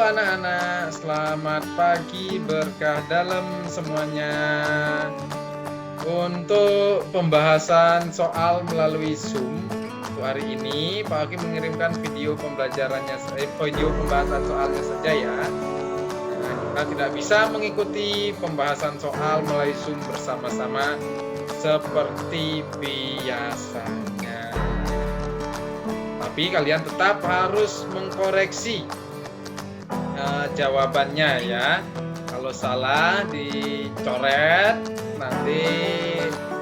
anak-anak, selamat pagi berkah dalam semuanya. Untuk pembahasan soal melalui Zoom untuk hari ini, Pak Aki mengirimkan video pembelajarannya, video pembahasan soalnya saja ya. Nah, kita tidak bisa mengikuti pembahasan soal melalui Zoom bersama-sama seperti biasanya. Tapi kalian tetap harus mengkoreksi jawabannya ya. Kalau salah dicoret, nanti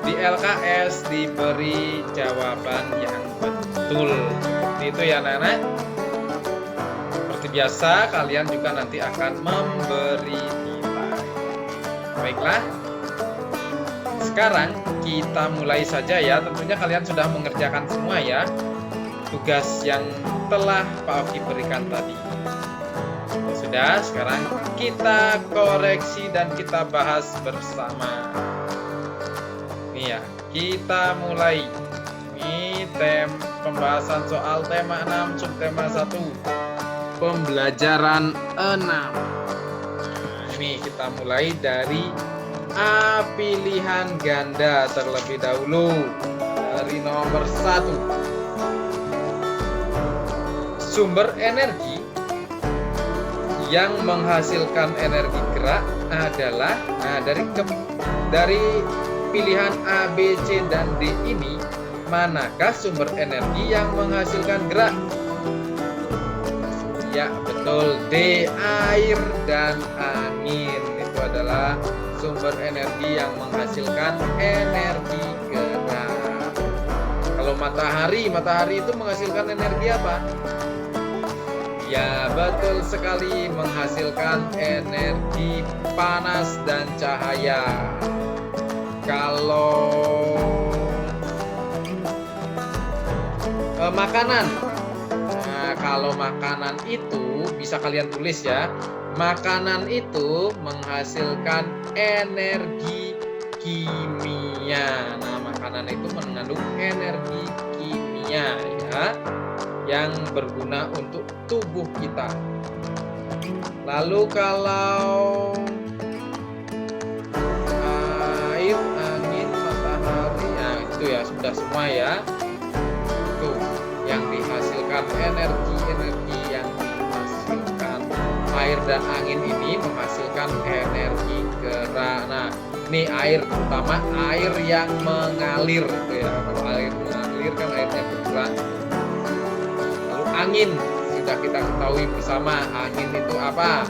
di LKS diberi jawaban yang betul. Seperti itu ya anak-anak. Seperti biasa kalian juga nanti akan memberi nilai. Baiklah. Sekarang kita mulai saja ya. Tentunya kalian sudah mengerjakan semua ya tugas yang telah Pak Oki berikan tadi. Sudah, sekarang kita koreksi dan kita bahas bersama. Nih ya, kita mulai. Ini pembahasan soal tema 6, subtema 1. Pembelajaran 6. Nah, ini kita mulai dari A pilihan ganda terlebih dahulu. Dari nomor 1. Sumber energi yang menghasilkan energi gerak adalah dari pilihan A, B, C, dan D ini, manakah sumber energi yang menghasilkan gerak? Ya, betul, D, air dan angin. Itu adalah sumber energi yang menghasilkan energi gerak. Kalau matahari itu menghasilkan energi apa? Ya, betul sekali, menghasilkan energi panas dan cahaya. Kalau makanan, nah, kalau makanan itu bisa kalian tulis ya. Makanan itu menghasilkan energi kimia. Nah, makanan itu mengandung energi kimia ya, yang berguna untuk tubuh kita. Lalu kalau air, angin, matahari, nah itu ya sudah semua ya. Itu yang dihasilkan energi yang dihasilkan air dan angin ini menghasilkan energi gerak. Nah, ini air, terutama air yang mengalir itu ya. Kalau air mengalir kan airnya bergerak. Angin, sudah kita ketahui bersama, angin itu apa?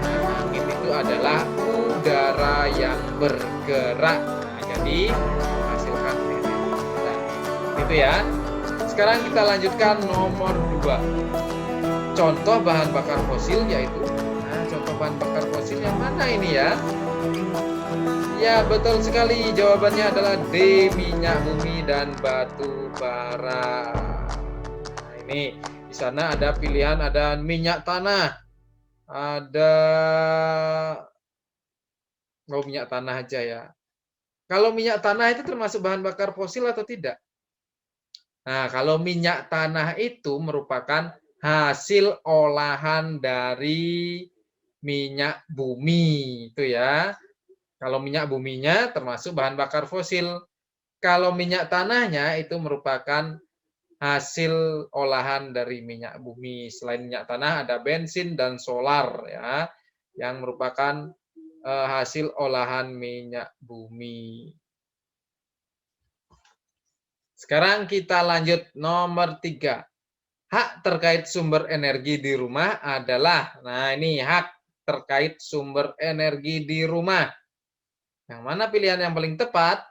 Nah, angin itu adalah udara yang bergerak. Nah, jadi menghasilkan energi. Nah, itu ya. Sekarang kita lanjutkan nomor 2. Contoh bahan bakar fosil yaitu, nah, contoh bahan bakar fosil yang mana ini ya? Ya, betul sekali. Jawabannya adalah D, minyak bumi dan batu bara. Nih, di sana ada pilihan, ada minyak tanah, ada minyak tanah aja ya. Kalau minyak tanah itu termasuk bahan bakar fosil atau tidak? Nah, kalau minyak tanah itu merupakan hasil olahan dari minyak bumi, itu ya. Kalau minyak buminya termasuk bahan bakar fosil. Kalau minyak tanahnya itu merupakan hasil olahan dari minyak bumi. Selain minyak tanah ada bensin dan solar ya, yang merupakan hasil olahan minyak bumi. Sekarang kita lanjut nomor 3. Hak terkait sumber energi di rumah adalah, nah ini hak terkait sumber energi di rumah. Yang mana pilihan yang paling tepat?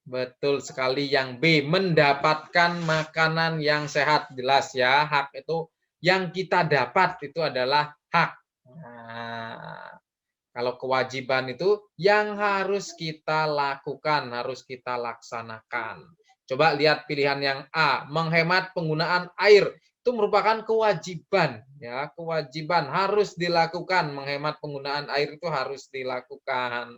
Betul sekali, yang B, mendapatkan makanan yang sehat. Jelas ya, hak itu yang kita dapat itu adalah hak. Nah, kalau kewajiban itu yang harus kita lakukan, harus kita laksanakan. Coba lihat pilihan yang A, menghemat penggunaan air. Itu merupakan kewajiban ya, kewajiban harus dilakukan, menghemat penggunaan air itu harus dilakukan.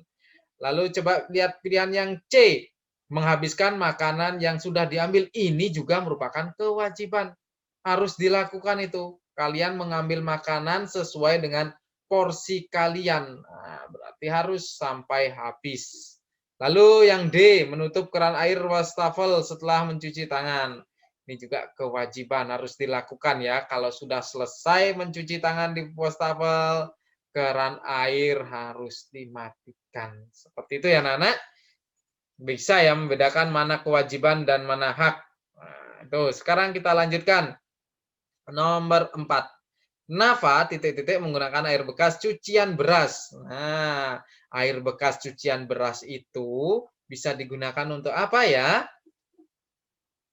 Lalu coba lihat pilihan yang C, menghabiskan makanan yang sudah diambil. Ini juga merupakan kewajiban, harus dilakukan itu. kalian mengambil makanan sesuai dengan porsi kalian. Nah, berarti harus sampai habis. Lalu yang D, menutup keran air wastafel setelah mencuci tangan. Ini juga kewajiban harus dilakukan ya. Kalau sudah selesai mencuci tangan di wastafel, keran air harus dimatikan. Seperti itu ya, anak-anak. Bisa ya membedakan mana kewajiban dan mana hak. Nah, itu sekarang kita lanjutkan. Nomor 4. Nafa titik-titik menggunakan air bekas cucian beras. Nah, air bekas cucian beras itu bisa digunakan untuk apa ya?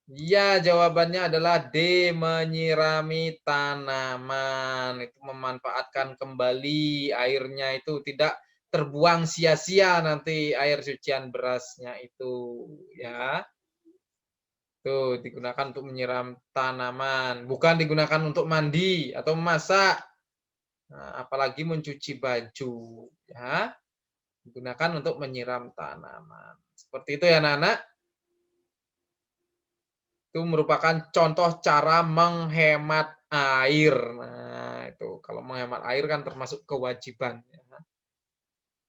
Ya, jawabannya adalah D, menyirami tanaman. Itu memanfaatkan kembali airnya itu tidak terbuang sia-sia nanti air cucian berasnya itu ya. Tuh, digunakan untuk menyiram tanaman, bukan digunakan untuk mandi atau memasak. Nah, apalagi mencuci baju, ya. Digunakan untuk menyiram tanaman. Seperti itu ya, anak-anak. Itu merupakan contoh cara menghemat air. Nah, itu kalau menghemat air kan termasuk kewajiban. Ya.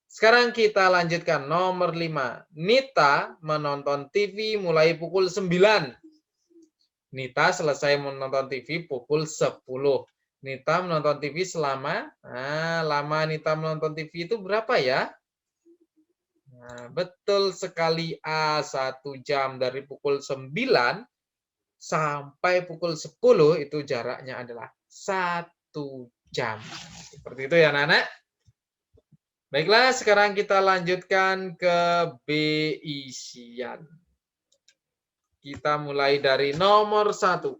Sekarang kita lanjutkan nomor 5. Nita menonton TV mulai pukul 9. Nita selesai menonton TV pukul 10. Nita menonton TV selama, lama Nita menonton TV itu berapa ya? Nah, betul sekali A, 1 jam dari pukul 9 sampai pukul 10 itu jaraknya adalah 1 jam. Seperti itu ya anak-anak. Baiklah, sekarang kita lanjutkan ke B isian. Kita mulai dari nomor 1.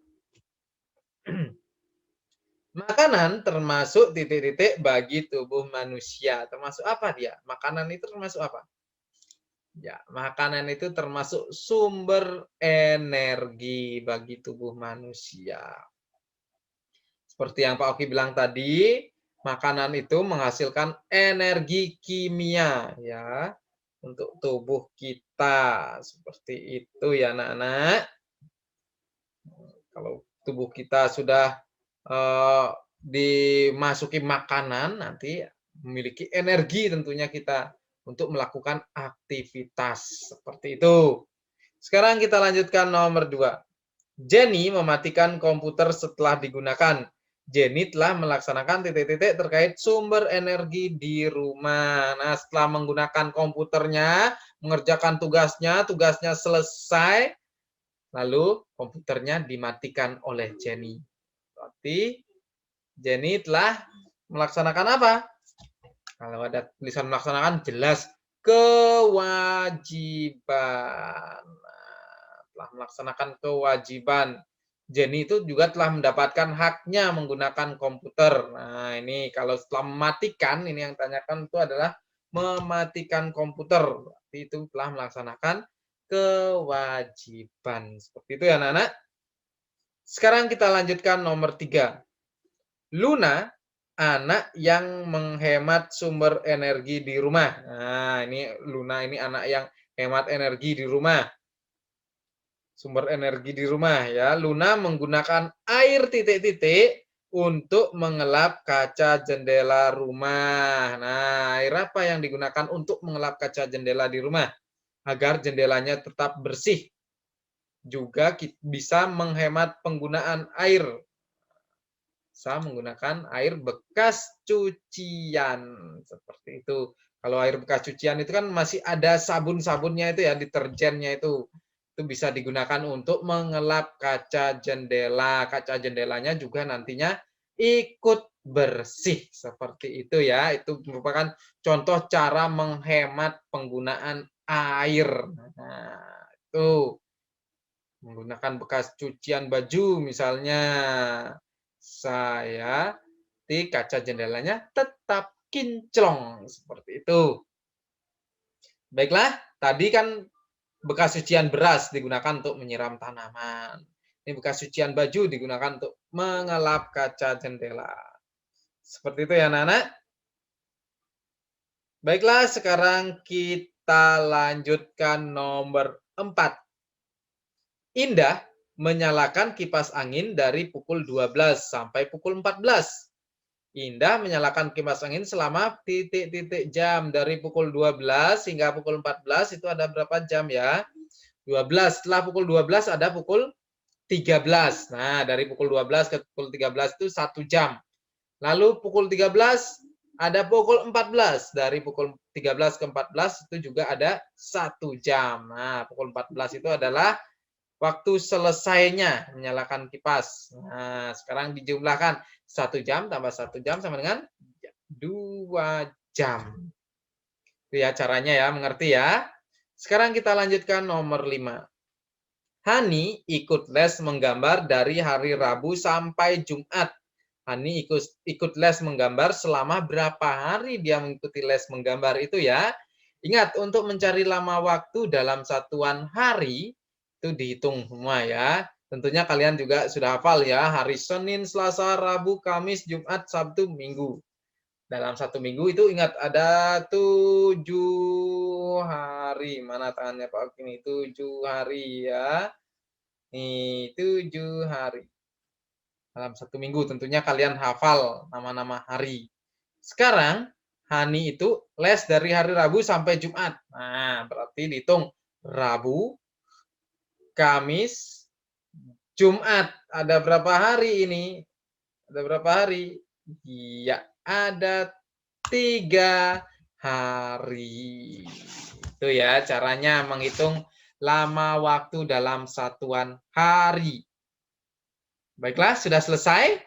Makanan termasuk titik-titik bagi tubuh manusia. Termasuk apa dia? Makanan itu termasuk apa? Ya, makanan itu termasuk sumber energi bagi tubuh manusia. Seperti yang Pak Oki bilang tadi, makanan itu menghasilkan energi kimia ya untuk tubuh kita. Seperti itu ya anak-anak. Kalau tubuh kita sudah dimasuki makanan nanti memiliki energi tentunya kita untuk melakukan aktivitas seperti itu. Sekarang kita lanjutkan nomor 2. Jenny mematikan komputer setelah digunakan. Jenny telah melaksanakan titik-titik terkait sumber energi di rumah. Nah, setelah menggunakan komputernya, mengerjakan tugasnya selesai, lalu komputernya dimatikan oleh Jenny. Berarti Jenny telah melaksanakan apa? Kalau ada tulisan melaksanakan jelas kewajiban. Nah, telah melaksanakan kewajiban. Jenny itu juga telah mendapatkan haknya menggunakan komputer. Nah, ini kalau setelah mematikan, ini yang tanyakan itu adalah mematikan komputer. Berarti itu telah melaksanakan kewajiban. Seperti itu ya anak-anak. Sekarang kita lanjutkan nomor 3. Luna, anak yang menghemat sumber energi di rumah. Nah, ini Luna ini anak yang hemat energi di rumah. Sumber energi di rumah ya. Luna menggunakan air titik-titik untuk mengelap kaca jendela rumah. Nah, air apa yang digunakan untuk mengelap kaca jendela di rumah? Agar jendelanya tetap bersih. Juga bisa menghemat penggunaan air. Bisa menggunakan air bekas cucian seperti itu. Kalau air bekas cucian itu kan masih ada sabun-sabunnya itu ya, deterjennya itu. Itu bisa digunakan untuk mengelap kaca jendela. Kaca jendelanya juga nantinya ikut bersih seperti itu ya. Itu merupakan contoh cara menghemat penggunaan air. Nah, itu menggunakan bekas cucian baju misalnya. Saya di kaca jendelanya tetap kinclong seperti itu. Baiklah, tadi kan bekas cucian beras digunakan untuk menyiram tanaman. Ini bekas cucian baju digunakan untuk mengelap kaca jendela. Seperti itu ya anak-anak. Baiklah, sekarang kita lanjutkan nomor 4. Indah menyalakan kipas angin dari pukul 12 sampai pukul 14. Indah menyalakan kipas angin selama titik-titik jam dari pukul 12 hingga pukul 14 itu ada berapa jam ya? 12. Setelah pukul 12 ada pukul 13. Nah, dari pukul 12 ke pukul 13 itu 1 jam. Lalu pukul 13 ada pukul 14. Dari pukul 13 ke 14 itu juga ada 1 jam. Nah, pukul 14 itu adalah waktu selesainya menyalakan kipas. Nah, sekarang dijumlahkan 1 jam tambah 1 jam sama dengan 2 jam. Itu ya caranya ya, mengerti ya? Sekarang kita lanjutkan nomor 5. Hani ikut les menggambar dari hari Rabu sampai Jumat. Hani ikut les menggambar selama berapa hari dia mengikuti les menggambar itu ya. Ingat, untuk mencari lama waktu dalam satuan hari, itu dihitung semua ya. Tentunya kalian juga sudah hafal ya, hari Senin, Selasa, Rabu, Kamis, Jumat, Sabtu, Minggu. Dalam satu minggu itu ingat ada 7 hari. Mana tangannya Pak ini? 7 hari ya. Nih, 7 hari. Dalam satu minggu tentunya kalian hafal nama-nama hari. Sekarang, Hani itu les dari hari Rabu sampai Jumat. Nah, berarti dihitung Rabu, Kamis, Jumat. Ada berapa hari ini? Ada berapa hari? Iya, ada 3 hari. Itu ya caranya menghitung lama waktu dalam satuan hari. Baiklah, sudah selesai.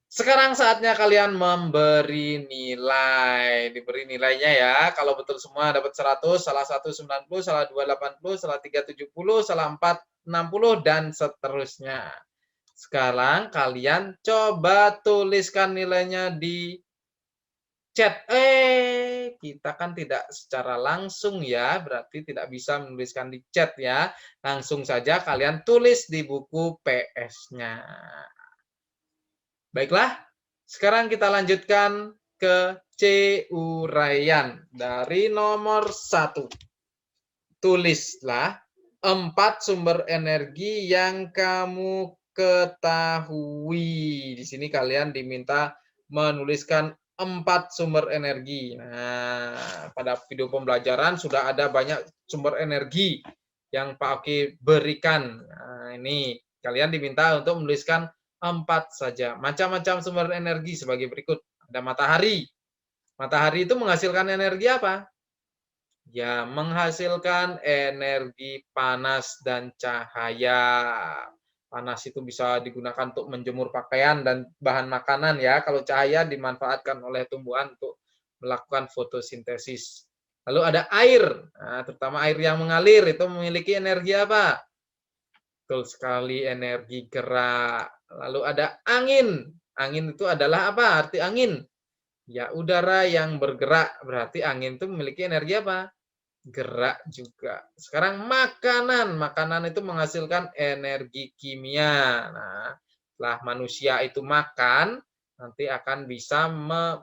Sekarang saatnya kalian memberi nilai. Diberi nilainya ya. Kalau betul semua dapat 100, salah 1 90, salah 2 80, salah 3 70, salah 4 60, dan seterusnya. Sekarang kalian coba tuliskan nilainya di chat. Kita kan tidak secara langsung ya, berarti tidak bisa menuliskan di chat ya. Langsung saja kalian tulis di buku PS-nya. Baiklah, sekarang kita lanjutkan ke C. Uraian dari nomor 1. Tulislah 4 sumber energi yang kamu ketahui. Di sini kalian diminta menuliskan 4 sumber energi. Nah, pada video pembelajaran sudah ada banyak sumber energi yang Pak Oki berikan. Nah, ini kalian diminta untuk menuliskan 4 saja. Macam-macam sumber energi sebagai berikut. Ada matahari. Matahari itu menghasilkan energi apa? Ya, menghasilkan energi panas dan cahaya. Panas itu bisa digunakan untuk menjemur pakaian dan bahan makanan ya. Kalau cahaya dimanfaatkan oleh tumbuhan untuk melakukan fotosintesis. Lalu ada air. Nah, terutama air yang mengalir itu memiliki energi apa? Betul sekali, energi gerak. Lalu ada angin. Angin itu adalah apa? Arti angin? Ya, udara yang bergerak. Berarti angin itu memiliki energi apa? Gerak juga. Sekarang makanan. Makanan itu menghasilkan energi kimia. Nah, setelah manusia itu makan, nanti akan bisa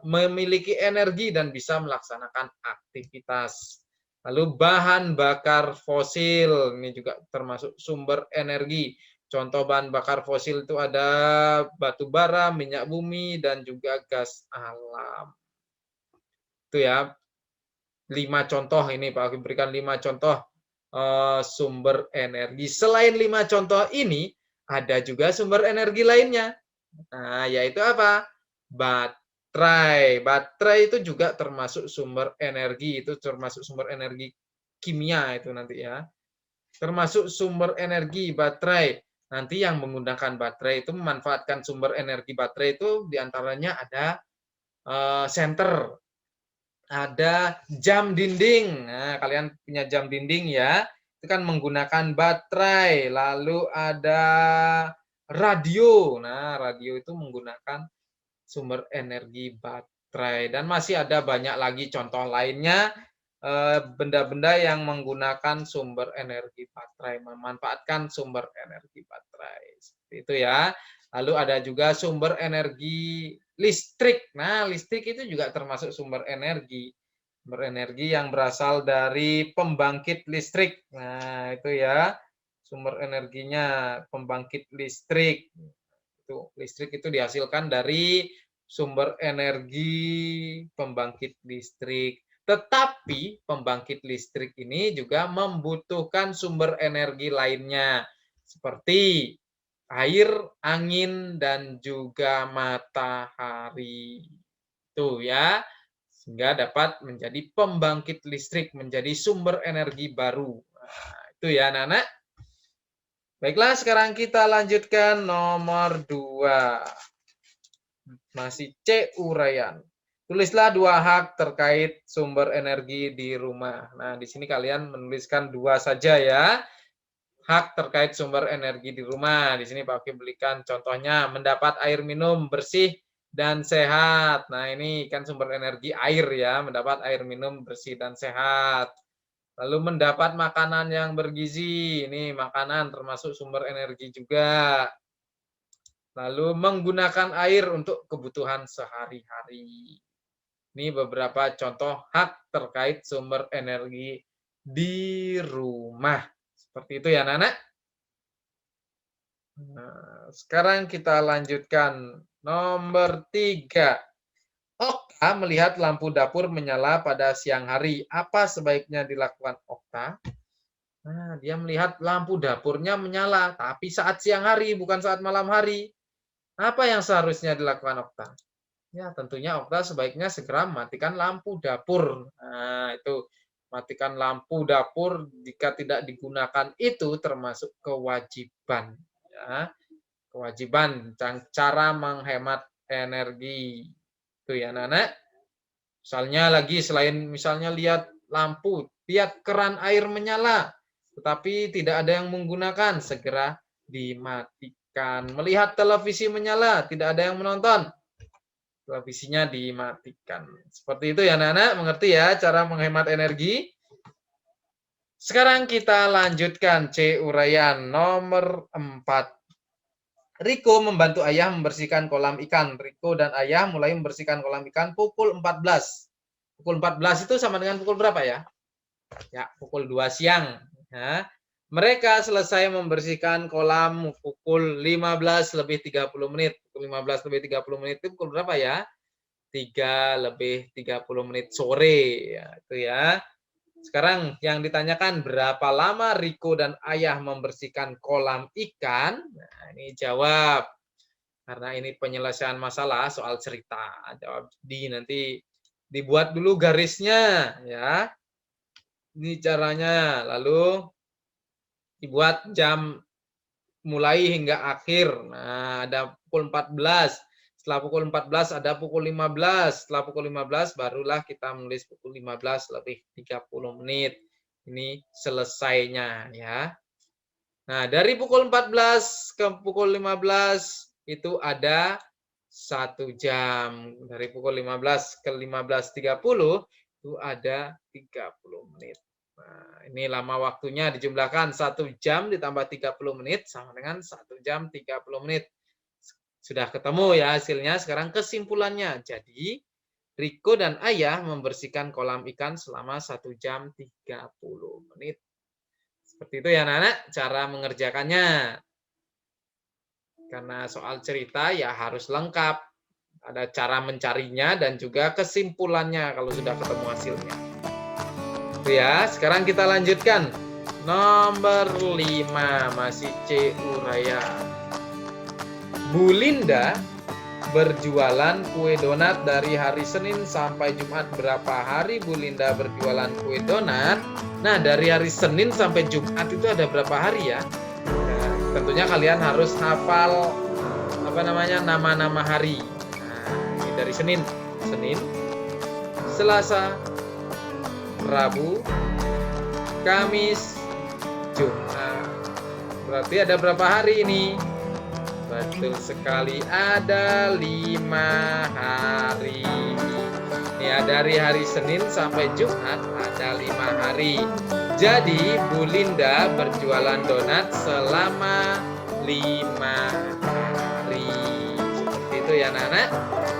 memiliki energi dan bisa melaksanakan aktivitas. Lalu bahan bakar fosil, ini juga termasuk sumber energi. Contoh bahan bakar fosil itu ada batu bara, minyak bumi, dan juga gas alam. Itu ya, 5 contoh ini Pak berikan 5 contoh sumber energi. Selain 5 contoh ini, ada juga sumber energi lainnya. Nah, yaitu apa? Baterai. Baterai itu juga termasuk sumber energi, itu termasuk sumber energi kimia itu nanti ya. Termasuk sumber energi baterai. Nanti yang menggunakan baterai itu memanfaatkan sumber energi baterai itu diantaranya ada senter, ada jam dinding. Nah, kalian punya jam dinding ya, itu kan menggunakan baterai. Lalu ada radio. Nah, radio itu menggunakan sumber energi baterai. Dan masih ada banyak lagi contoh lainnya, benda-benda yang menggunakan sumber energi baterai, memanfaatkan sumber energi baterai. Seperti itu ya. Lalu ada juga sumber energi listrik. Nah, listrik itu juga termasuk sumber energi. Sumber energi yang berasal dari pembangkit listrik. Nah, itu ya. sumber energinya pembangkit listrik. Listrik itu dihasilkan dari sumber energi pembangkit listrik. Tetapi pembangkit listrik ini juga membutuhkan sumber energi lainnya seperti air, angin, dan juga matahari. Itu ya, sehingga dapat menjadi pembangkit listrik, menjadi sumber energi baru. Nah, itu ya anak-anak. Baiklah, sekarang kita lanjutkan nomor 2. Masih C uraian. Tulislah 2 hak terkait sumber energi di rumah. Nah, di sini kalian menuliskan 2 saja ya. Hak terkait sumber energi di rumah. Di sini Pak Oki berikan contohnya mendapat air minum bersih dan sehat. Nah, ini kan sumber energi air ya, mendapat air minum bersih dan sehat. Lalu mendapat makanan yang bergizi. Ini makanan termasuk sumber energi juga. Lalu menggunakan air untuk kebutuhan sehari-hari. Ini beberapa contoh hak terkait sumber energi di rumah. Seperti itu ya anak-anak. Nah, sekarang kita lanjutkan nomor 3. Okta melihat lampu dapur menyala pada siang hari. Apa sebaiknya dilakukan Okta? Nah, dia melihat lampu dapurnya menyala, tapi saat siang hari, bukan saat malam hari. Apa yang seharusnya dilakukan Okta? Ya, tentunya Okta sebaiknya segera matikan lampu dapur. Nah, itu matikan lampu dapur jika tidak digunakan itu termasuk kewajiban. Ya, kewajiban cara menghemat energi. Itu ya anak-anak. Misalnya lihat lampu, lihat keran air menyala, tetapi tidak ada yang menggunakan, segera dimatikan. Melihat televisi menyala, tidak ada yang menonton, televisinya dimatikan. Seperti itu ya anak-anak, mengerti ya cara menghemat energi? Sekarang kita lanjutkan C uraian nomor 4. Riko membantu ayah membersihkan kolam ikan. Riko dan ayah mulai membersihkan kolam ikan pukul 14. Pukul 14 itu sama dengan pukul berapa ya? Ya, pukul 2 siang. Ya. Mereka selesai membersihkan kolam pukul 15 lebih 30 menit. Pukul 15 lebih 30 menit itu pukul berapa ya? 3 lebih 30 menit sore. Ya, itu ya. Sekarang yang ditanyakan berapa lama Riko dan ayah membersihkan kolam ikan? Nah, ini jawab. Karena ini penyelesaian masalah soal cerita. Jawab di nanti dibuat dulu garisnya ya. Ini caranya. Lalu dibuat jam mulai hingga akhir. Nah, ada pukul 14. Setelah pukul 14 ada pukul 15. Setelah pukul 15 barulah kita menulis pukul 15 lebih 30 menit. Ini selesainya ya. Nah, dari pukul 14 ke pukul 15 itu ada 1 jam. Dari pukul 15 ke 15.30 itu ada 30 menit. Nah, ini lama waktunya dijumlahkan 1 jam ditambah 30 menit sama dengan 1 jam 30 menit. Sudah ketemu ya hasilnya. Sekarang kesimpulannya. Jadi, Riko dan ayah membersihkan kolam ikan selama 1 jam 30 menit. Seperti itu ya anak-anak cara mengerjakannya. Karena soal cerita ya harus lengkap. Ada cara mencarinya dan juga kesimpulannya kalau sudah ketemu hasilnya. Itu ya, sekarang kita lanjutkan. Nomor 5 masih C uraian. Bu Linda berjualan kue donat dari hari Senin sampai Jumat. Berapa hari Bu Linda berjualan kue donat? Nah, dari hari Senin sampai Jumat itu ada berapa hari ya? Nah, tentunya kalian harus hafal nama-nama hari. Nah, ini dari Senin, Selasa, Rabu, Kamis, Jumat. Berarti ada berapa hari ini? Betul sekali, ada 5 hari. Ya, dari hari Senin sampai Jumat ada 5 hari. Jadi, Bu Linda berjualan donat selama 5 hari. Seperti itu ya, anak-anak.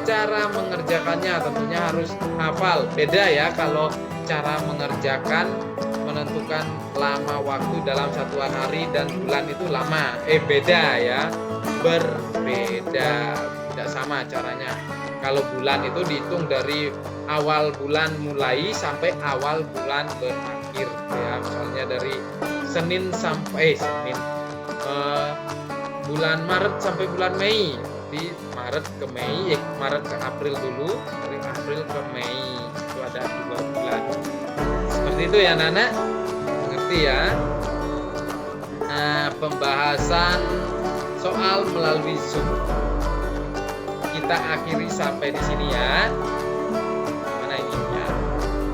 Cara mengerjakannya tentunya harus hafal. Beda ya kalau cara mengerjakan menentukan lama waktu dalam satuan hari dan bulan itu lama. Beda ya, berbeda, tidak sama caranya. Kalau bulan itu dihitung dari awal bulan mulai sampai awal bulan berakhir ya. Misalnya dari Senin sampai bulan Maret sampai bulan Mei. Di Maret ke Mei, Maret ke April dulu, dari April ke Mei itu ada 2 bulan. Seperti itu ya anak-anak, mengerti ya? Nah, pembahasan soal melalui Zoom kita akhiri sampai di sini ya. Mana ini ya?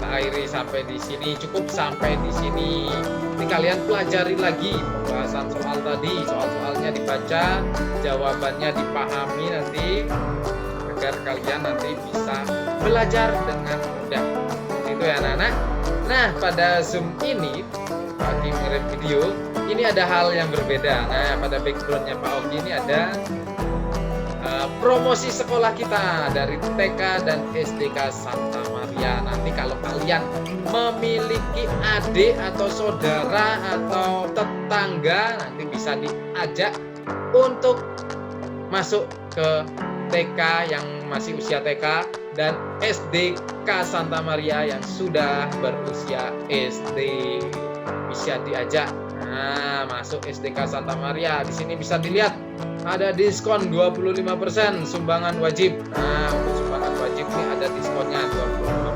Kita akhiri sampai di sini, cukup sampai di sini. Ini kalian pelajari lagi pembahasan soal tadi, soal-soalnya dibaca, jawabannya dipahami nanti, agar kalian nanti bisa belajar dengan mudah. Itu ya anak-anak. Nah, pada Zoom ini, bagi ngirim video, ini ada hal yang berbeda. Nah, pada backgroundnya Pak Ogi ini ada promosi sekolah kita dari TK dan SDK Santa Maria. Nanti kalau kalian memiliki adik atau saudara atau tetangga, nanti bisa diajak untuk masuk ke TK yang masih usia TK dan SDK Santa Maria yang sudah berusia SD. Bisa diajak. Nah, masuk SDK Santa Maria. Di sini bisa dilihat ada diskon 25% sumbangan wajib. Nah, untuk sumbangan wajib ini ada diskonnya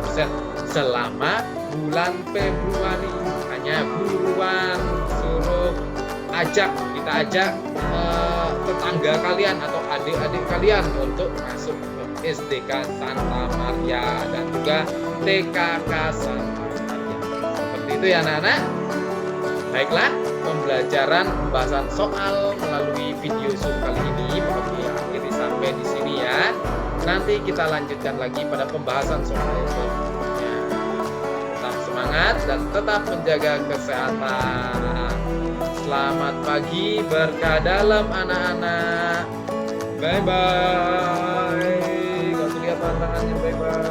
25% selama bulan Februari. Hanya buruan, suruh kita ajak tetangga kalian atau adik-adik kalian untuk masuk ke SDK Santa Maria dan juga TKK Santa Maria. Seperti itu ya anak-anak. Baiklah, pembelajaran pembahasan soal melalui video Zoom kali ini Oke, akhiri sampai di sini ya. Nanti kita lanjutkan lagi pada pembahasan soal berikutnya. Tetap semangat dan tetap menjaga kesehatan. Selamat pagi, berkah dalam anak-anak. Bye bye. Kasih lihat tangannya, bye bye.